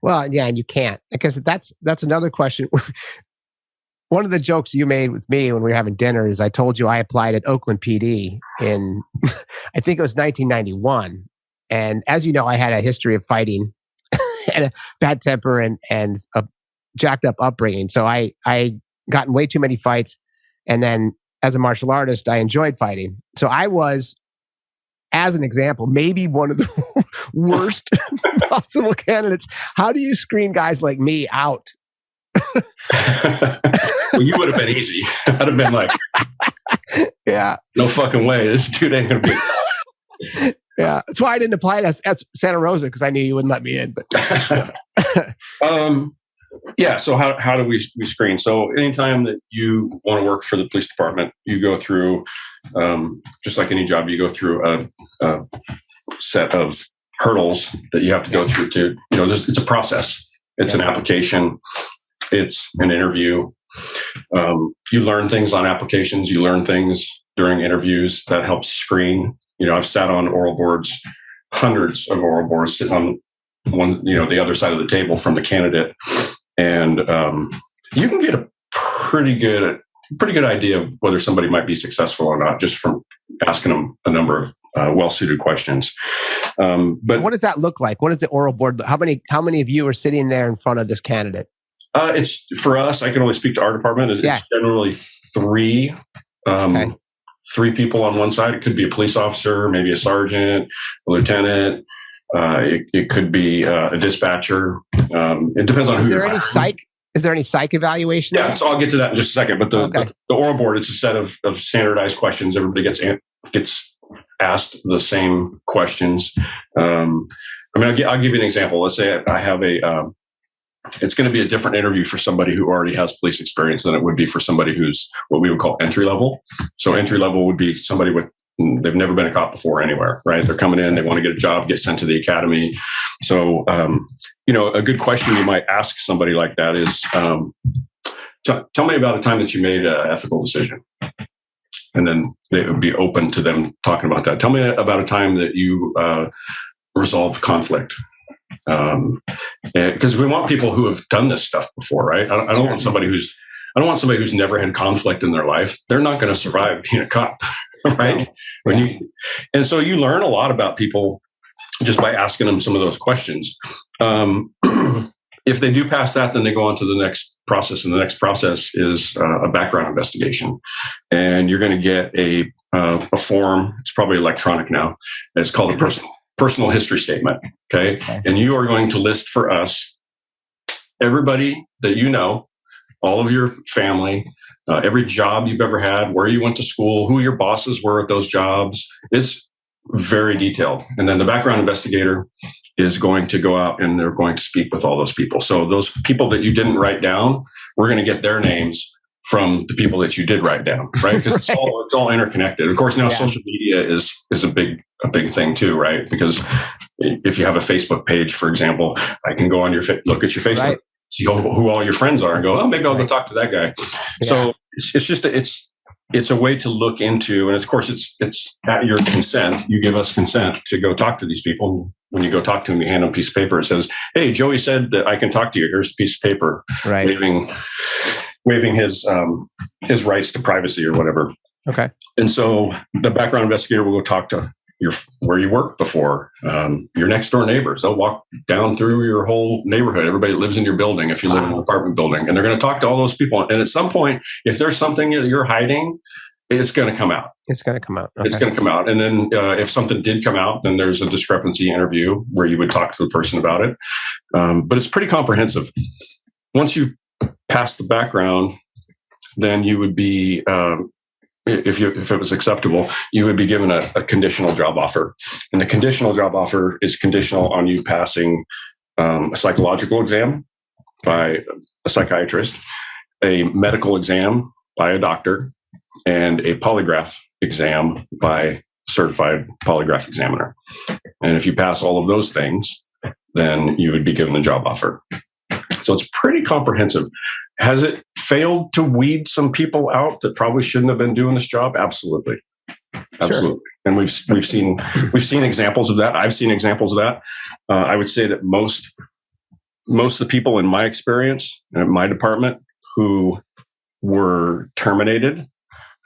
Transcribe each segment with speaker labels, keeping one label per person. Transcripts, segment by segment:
Speaker 1: Well, yeah, and you can't, because that's another question. One of the jokes you made with me when we were having dinner is I told you I applied at Oakland PD in, I think it was 1991. And as you know, I had a history of fighting and a bad temper and a jacked up upbringing. So I got in way too many fights. And then as a martial artist, I enjoyed fighting. So I was, as an example, maybe one of the worst possible candidates. How do you screen guys like me out?
Speaker 2: Well, you would have been easy. I'd have been like,
Speaker 1: yeah,
Speaker 2: no fucking way. This dude ain't going to be.
Speaker 1: Yeah, that's why I didn't apply at Santa Rosa, because I knew you wouldn't let me in. But
Speaker 2: yeah. So how do we screen? So anytime that you want to work for the police department, you go through, just like any job, you go through a set of hurdles that you have to go through to, it's a process. It's an application. It's an interview. You learn things on applications. You learn things during interviews that helps screen. I've sat on oral boards, hundreds of oral boards, sitting on one, the other side of the table from the candidate. And you can get a pretty good idea of whether somebody might be successful or not, just from asking them a number of well-suited questions. But
Speaker 1: what does that look like? What is the oral board? How many of you are sitting there in front of this candidate?
Speaker 2: It's for us. I can only speak to our department. It's generally three. Three people on one side. It could be a police officer, maybe a sergeant, a lieutenant. It could be a dispatcher. It depends on who.
Speaker 1: Is there any psych evaluation?
Speaker 2: Yeah, so I'll get to that in just a second. But the oral board, it's a set of standardized questions. Everybody gets asked the same questions. I'll give you an example. Let's say I have it's going to be a different interview for somebody who already has police experience than it would be for somebody who's what we would call entry level. So entry level would be somebody they've never been a cop before anywhere, right? They're coming in, they want to get a job, get sent to the academy. So, a good question you might ask somebody like that is, tell me about a time that you made an ethical decision. And then they would be open to them talking about that. Tell me about a time that you resolved conflict. Because we want people who have done this stuff before, right? I don't want somebody who's never had conflict in their life. They're not going to survive being a cop, right? And so you learn a lot about people just by asking them some of those questions. If they do pass that, then they go on to the next process, and the next process is a background investigation. And you're going to get a form. It's probably electronic now. It's called a personal history statement. Okay. And you are going to list for us everybody that you know, all of your family, every job you've ever had, where you went to school, who your bosses were at those jobs. It's very detailed. And then the background investigator is going to go out and they're going to speak with all those people. So those people that you didn't write down, we're going to get their names from the people that you did write down, right? Because it's all interconnected. Of course, now social media is a big thing too, right? Because if you have a Facebook page, for example, I can go on look at your Facebook, see who all your friends are, and go, oh, maybe I'll go talk to that guy. Yeah. So it's just it's a way to look into, and of course, it's at your consent. You give us consent to go talk to these people. When you go talk to them, you hand them a piece of paper. It says, "Hey, Joey said that I can talk to you. Here's a piece of paper." Right. Waiving his rights to privacy or whatever. Okay. And so the background investigator will go talk to where you worked before, your next door neighbors. They'll walk down through your whole neighborhood, everybody that lives in your building, if you live in an apartment building, and they're going to talk to all those people. And at some point, if there's something that you're hiding, it's going to come out.
Speaker 1: It's going to come out.
Speaker 2: Okay. It's going to come out. And then if something did come out, then there's a discrepancy interview where you would talk to the person about it. But it's pretty comprehensive. Once you pass the background, then you would be, if it was acceptable, you would be given a conditional job offer. And the conditional job offer is conditional on you passing a psychological exam by a psychiatrist, a medical exam by a doctor, and a polygraph exam by a certified polygraph examiner. And if you pass all of those things, then you would be given the job offer. So it's pretty comprehensive. Has it failed to weed some people out that probably shouldn't have been doing this job? Absolutely. Absolutely. Sure. And we've seen examples of that. I've seen examples of that. I would say that most most of the people in my experience, in my department, who were terminated,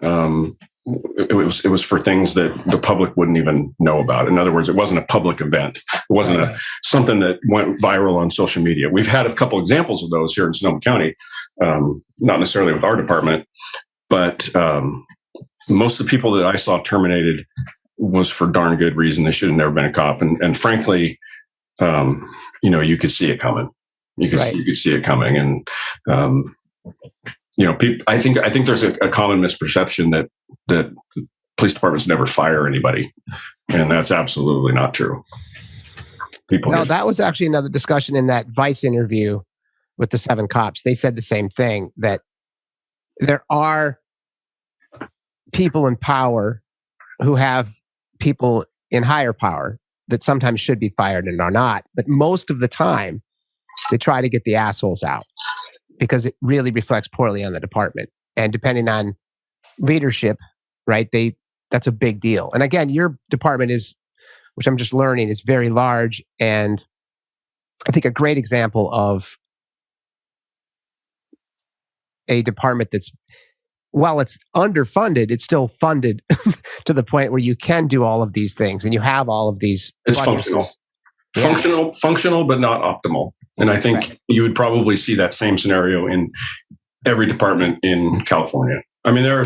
Speaker 2: it was for things that the public wouldn't even know about. In other words, it wasn't a public event. It wasn't something that went viral on social media. We've had a couple examples of those here in Sonoma County, not necessarily with our department, but most of the people that I saw terminated was for darn good reason. They should have never been a cop. And frankly, you could see it coming. You could see it coming. And, I think there's a common misperception that police departments never fire anybody, and that's absolutely not true.
Speaker 1: That was actually another discussion in that Vice interview with the 7 cops. They said the same thing, that there are people in power who have people in higher power that sometimes should be fired and are not, but most of the time they try to get the assholes out, because it really reflects poorly on the department. And depending on leadership, right, that's a big deal. And again, your department is, which I'm just learning, is very large. And I think a great example of a department that's, while it's underfunded, it's still funded to the point where you can do all of these things and you have all of these.
Speaker 2: It's functional, but not optimal. And I think you would probably see that same scenario in every department in California. I mean, there are